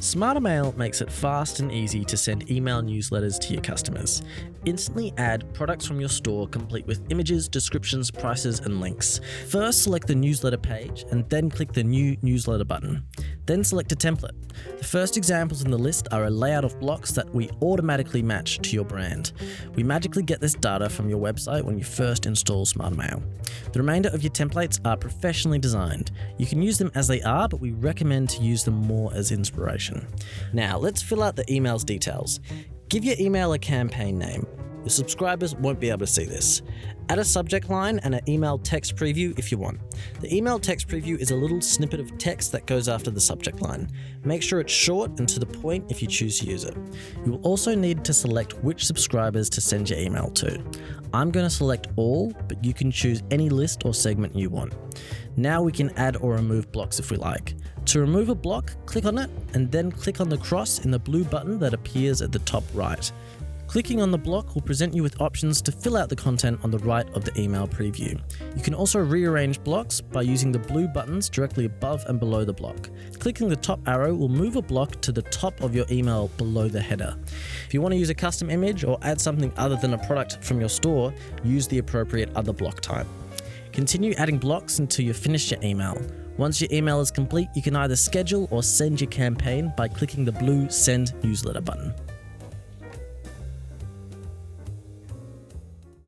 SmartrMail makes it fast and easy to send email newsletters to your customers. Instantly add products from your store complete with images, descriptions, prices, and links. First, select the newsletter page and then click the New Newsletter button. Then select a template. The first examples in the list are a layout of blocks that we automatically match to your brand. We magically get this data from your website when you first install SmartrMail. The remainder of your templates are professionally designed. You can use them as they are, but we recommend to use them more as inspiration. Now, let's fill out the email's details. Give your email a campaign name. Your subscribers won't be able to see this. Add a subject line and an email text preview if you want. The email text preview is a little snippet of text that goes after the subject line. Make sure it's short and to the point if you choose to use it. You will also need to select which subscribers to send your email to. I'm going to select all, but you can choose any list or segment you want. Now we can add or remove blocks if we like. To remove a block, click on it and then click on the cross in the blue button that appears at the top right. Clicking on the block will present you with options to fill out the content on the right of the email preview. You can also rearrange blocks by using the blue buttons directly above and below the block. Clicking the top arrow will move a block to the top of your email below the header. If you want to use a custom image or add something other than a product from your store, use the appropriate other block type. Continue adding blocks until you've finished your email. Once your email is complete, you can either schedule or send your campaign by clicking the blue Send Newsletter button.